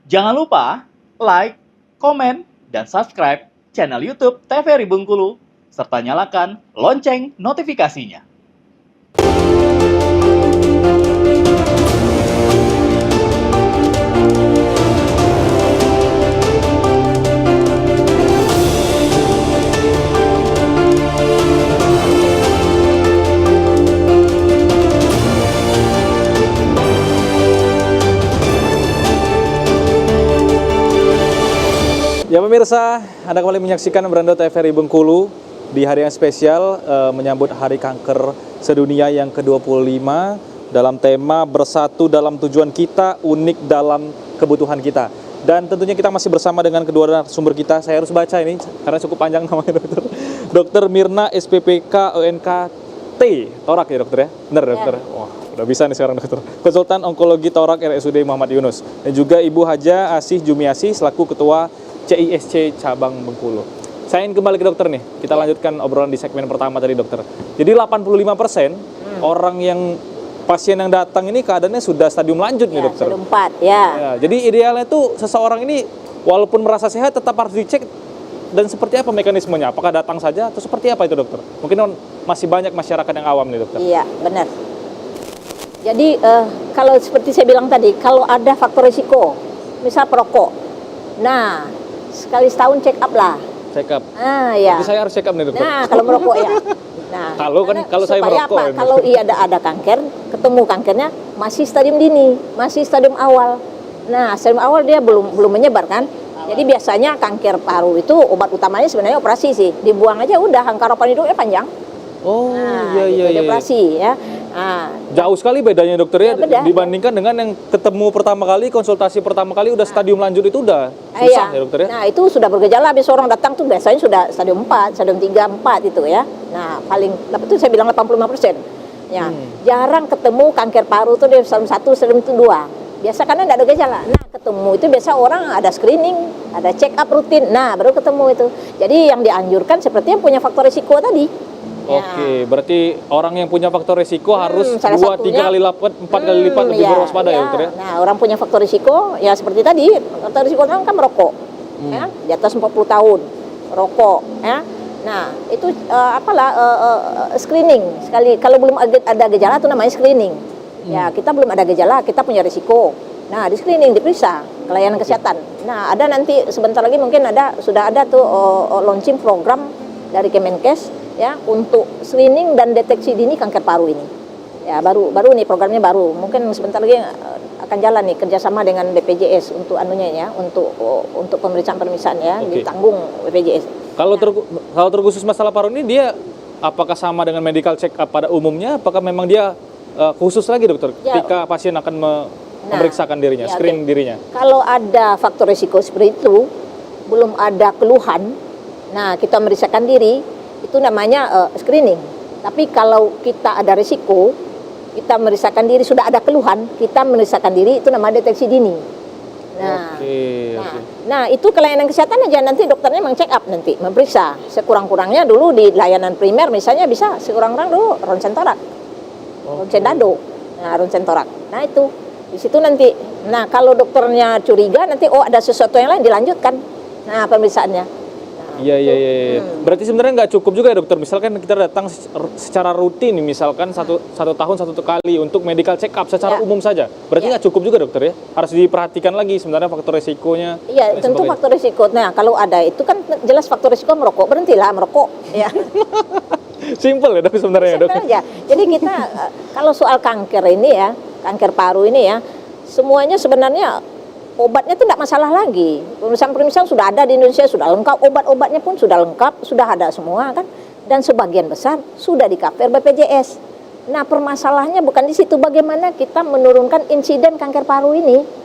Jangan lupa like, komen, dan subscribe channel YouTube TVRI Bengkulu, serta nyalakan lonceng notifikasinya. Ya pemirsa, Anda kembali menyaksikan Beranda TVRI Bengkulu di hari yang spesial menyambut Hari Kanker Sedunia yang ke-25 dalam tema Bersatu dalam Tujuan Kita, Unik dalam Kebutuhan Kita. Dan tentunya kita masih bersama dengan kedua narasumber kita. Saya harus baca ini karena cukup panjang namanya dokter. Dr. Mirna SPPK ONKT Torak ya dokter ya? Benar ya, dokter? Wah, udah bisa nih sekarang dokter. Konsultan Onkologi Torak RSUD Muhammad Yunus. Dan juga Ibu Haja Asih Jumiasih selaku Ketua CISC Cabang Bengkulu. Saya ingin kembali ke dokter nih. Kita lanjutkan obrolan di segmen pertama tadi dokter. Jadi 85% orang yang pasien yang datang ini keadaannya sudah stadium lanjut nih dokter. Stadium 4 ya. Jadi idealnya tuh seseorang ini walaupun merasa sehat tetap harus dicek. Dan seperti apa mekanismenya? Apakah datang saja atau seperti apa itu dokter? Mungkin masih banyak masyarakat yang awam nih dokter. Iya benar. Jadi kalau seperti saya bilang tadi, kalau ada faktor risiko, misal perokok, nah sekali setahun check up lah. Check up. Ya. Jadi saya harus check up nih dokter. Nah kalau merokok ya. Nah kalau saya merokok. Apa? Kalau ada kanker, ketemu kankernya masih stadium dini, masih stadium awal. Nah stadium awal dia belum menyebar kan. Jadi biasanya kanker paru itu obat utamanya sebenarnya operasi sih. Dibuang aja udah, harapan hidupnya panjang. Oh nah, iya. Operasi ya. Jauh sekali bedanya dokter ya, beda. Dibandingkan dengan yang ketemu pertama kali, konsultasi pertama kali udah stadium lanjut itu udah susah ya dokter ya. Nah itu sudah bergejala, habis orang datang tuh biasanya sudah stadium 4, stadium 3, 4 itu ya. Nah paling, itu saya bilang 85%. Ya, jarang ketemu kanker paru tuh di stadium 1, stadium 2. Biasa karena tidak ada gejala. Nah ketemu itu biasa orang ada screening, ada check up rutin. Nah baru ketemu itu. Jadi yang dianjurkan seperti yang punya faktor risiko tadi. Oke, berarti orang yang punya faktor risiko harus 2-3 kali lipat, 4 kali lipat lebih berwaspada ya dokter ya? Nah orang punya faktor risiko ya seperti tadi, faktor risiko orang kan merokok, ya, di atas 40 tahun, rokok, ya. Nah itu screening sekali, kalau belum ada gejala itu namanya screening. Ya kita belum ada gejala, kita punya risiko. Nah di screening, diperiksa pelayanan kesehatan. Nah ada nanti sebentar lagi mungkin sudah ada tuh launching program dari Kemenkes ya untuk screening dan deteksi dini kanker paru ini. Ya baru nih programnya baru. Mungkin sebentar lagi akan jalan nih kerjasama dengan BPJS untuk anunya ya, untuk pemeriksaan ya, ditanggung BPJS. Kalau terkhusus masalah paru ini dia apakah sama dengan medical check up pada umumnya? Apakah memang dia khusus lagi dokter ketika pasien akan memeriksakan dirinya, screening dirinya? Kalau ada faktor risiko seperti itu, belum ada keluhan, nah kita memeriksakan diri, itu namanya screening. Tapi kalau kita ada risiko, kita memeriksakan diri, sudah ada keluhan, kita memeriksakan diri, itu namanya deteksi dini. Nah itu kelayanan kesehatan aja, nanti dokternya memang check up nanti, memeriksa. Sekurang-kurangnya dulu di layanan primer misalnya bisa sekurang-kurang dulu ronsen torak, ronsen dado, ronsen torak. Nah itu di situ nanti. Nah kalau dokternya curiga nanti ada sesuatu yang lain dilanjutkan. Nah pemeriksaannya. Iya. Berarti sebenarnya nggak cukup juga ya dokter. Misalkan kita datang secara rutin, misalkan satu tahun satu kali untuk medical check up secara umum saja. Berarti nggak cukup juga dokter ya. Harus diperhatikan lagi sebenarnya faktor risikonya. Iya, tentu faktor risiko. Nah kalau ada itu kan jelas faktor risiko merokok, berhentilah merokok. Ya. Simple ya dok sebenarnya dok. Aja. Jadi kita kalau soal kanker ini ya, kanker paru ini ya, semuanya sebenarnya obatnya itu tidak masalah lagi. Pemeriksaan sudah ada di Indonesia, sudah lengkap. Obat-obatnya pun sudah lengkap, sudah ada semua kan. Dan sebagian besar sudah di-cover BPJS. Nah permasalahannya bukan di situ. Bagaimana kita menurunkan insiden kanker paru ini.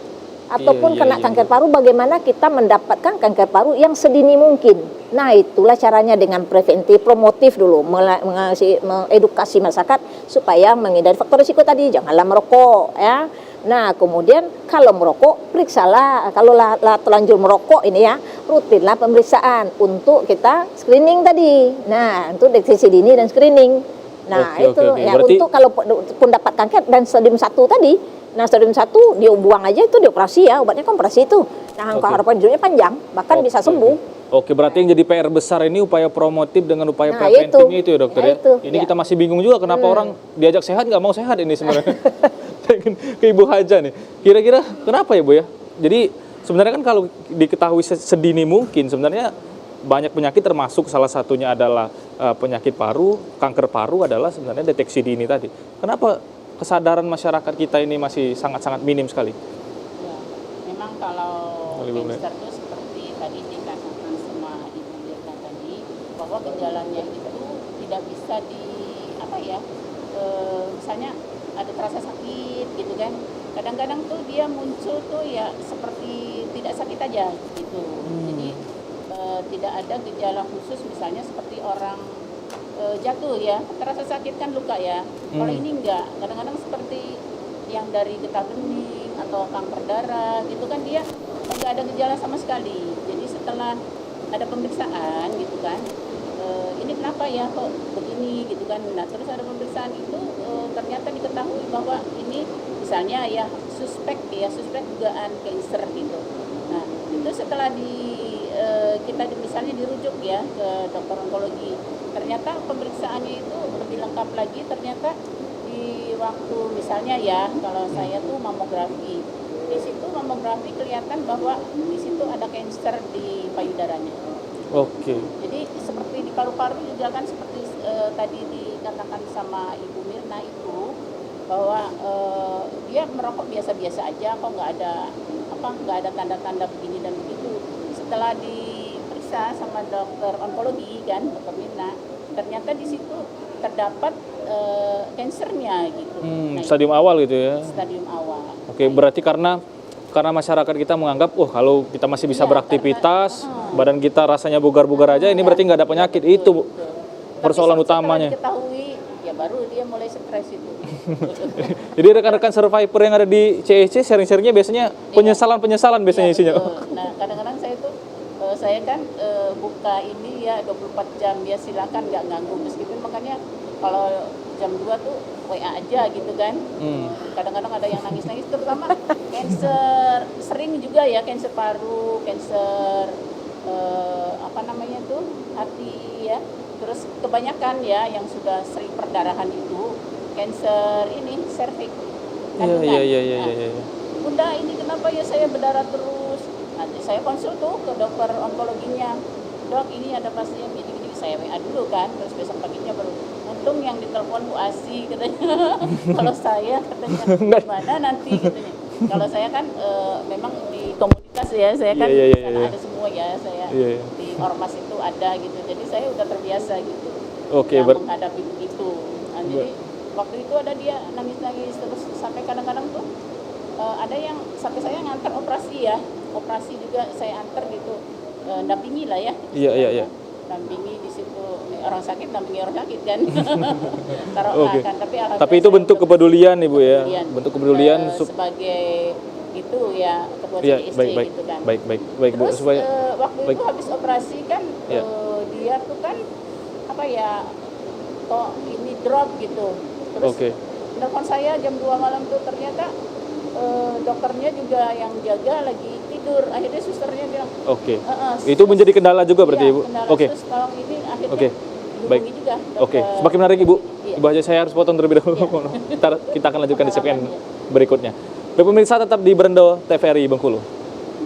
Ataupun kena kanker paru, bagaimana kita mendapatkan kanker paru yang sedini mungkin. Nah itulah caranya dengan preventif, promotif dulu. Mengedukasi masyarakat supaya menghindari faktor risiko tadi. Janganlah merokok ya. Nah kemudian kalau merokok periksalah, kalau terlanjur merokok ini ya rutinlah pemeriksaan untuk kita screening tadi. Nah untuk deteksi dini dan screening. Nah Berarti... untuk kalau pun dapat kanker dan stadium 1 tadi Nah stadium 1 dia buang aja itu dioperasi ya, obatnya kan operasi itu. Nah harapan hidupnya panjang, bahkan bisa sembuh. Oke, berarti yang jadi PR besar ini upaya promotif dengan upaya Nah, preventifnya itu ya dokter ya. itu, Ini ya. kita masih bingung juga kenapa orang diajak sehat nggak mau sehat ini sebenarnya. Pengen ke Ibu Haja nih. Kira-kira kenapa ya Bu ya? Jadi sebenarnya kan kalau diketahui sedini mungkin sebenarnya banyak penyakit termasuk salah satunya adalah penyakit paru, kanker paru adalah sebenarnya deteksi dini tadi. Kenapa kesadaran masyarakat kita ini masih sangat-sangat minim sekali? Ya, memang kalau Boleh, boleh. cancer itu seperti tadi dikatakan sama Ibu Mirna tadi, bahwa gejalanya itu tidak bisa di apa ya, misalnya ada terasa sakit gitu kan. Kadang-kadang tuh dia muncul tuh ya seperti tidak sakit aja gitu. Jadi tidak ada gejala khusus misalnya seperti orang jatuh ya, terasa sakit kan luka ya. Kalau ini enggak, kadang-kadang seperti yang dari getah bening atau kanker darah gitu kan dia enggak ada gejala sama sekali. Jadi setelah ada pemeriksaan gitu kan, ini kenapa ya kok begini gitu kan. Nah terus ada pemeriksaan itu ternyata diketahui bahwa ini misalnya ya suspek dugaan kanker gitu. Nah itu setelah kita misalnya dirujuk ya ke dokter onkologi, ternyata pemeriksaannya itu lebih lengkap lagi. Ternyata di waktu misalnya ya kalau saya tuh mamografi, di situ mamografi kelihatan bahwa di situ ada kanker di payudaranya. Oke. Jadi seperti di paru-paru juga kan seperti tadi dikatakan sama Ibu Mirna itu bahwa dia merokok biasa-biasa aja, kok nggak ada tanda-tanda begini dan begitu. Setelah diperiksa sama dokter onkologi kan, dokter Mirna, ternyata di situ terdapat kansernya gitu. Nah, Stadium awal gitu ya. stadium awal. Oke, berarti karena masyarakat kita menganggap, kalau kita masih bisa Iya, beraktivitas, karena, badan kita rasanya bugar-bugar aja, ini berarti nggak ada penyakit. Itu persoalan Tapi utamanya. setelah diketahui, ya baru dia mulai stres itu. Jadi rekan-rekan survivor yang ada di CEC sharing-sharingnya biasanya penyesalan-penyesalan biasanya Iya, isinya. betul. Nah, kadang-kadang saya kan buka ini ya 24 jam ya, silakan nggak ganggu, meskipun makanya kalau jam 2 tuh WA aja gitu kan. Kadang-kadang ada yang nangis-nangis, terutama kanker sering juga ya, kanker paru, kanker hati ya. Terus kebanyakan ya yang sudah sering perdarahan itu kanker ini serviks. Iya. Bunda ini kenapa ya saya berdarah terus? Nanti saya konsul tuh ke dokter onkologinya. Dok ini ada pasien gini-gini, saya WA dulu kan, terus besok paginya baru. Untung yang ditelepon Bu Asi katanya. Kalau saya katanya gimana nanti katanya. Kalau saya kan memang di komunitas ya, saya kan Iya. karena ada semua ya, saya di ormas itu ada gitu. Jadi saya udah terbiasa gitu. Oke, menghadapi begitu. Nah, jadi waktu itu ada dia nangis-nangis terus sampai kadang-kadang tuh ada yang sampai saya nganter operasi ya, operasi juga saya antar gitu, dampingi lah ya. Iya. Dampingi di situ orang sakit, dampingi orang sakit kan. Oke. Kan, Tapi itu bentuk kepedulian Ibu ya, bentuk kepedulian sebagai itu ya ketua Iya, CISC baik, gitu kan. baik Bu, Terus supaya waktu baik. itu habis operasi kan Iya. dia tuh kan kok ini drop gitu. Terus Oke. telepon saya jam 2 malam tuh, ternyata dokternya juga yang jaga lagi tidur. Akhirnya susternya bilang, Oke. Itu menjadi kendala juga berarti iya, Ibu. kendala. Oke. Terus tolong ini akhirnya Oke. Baik. dihubungi juga Oke. dokter. Semakin menarik Ibu. Iya. Ibu aja saya harus potong terlebih dahulu. Ntar kita akan lanjutkan di segmen berikutnya. Baik pemirsa, tetap di Berendo TVRI Bengkulu.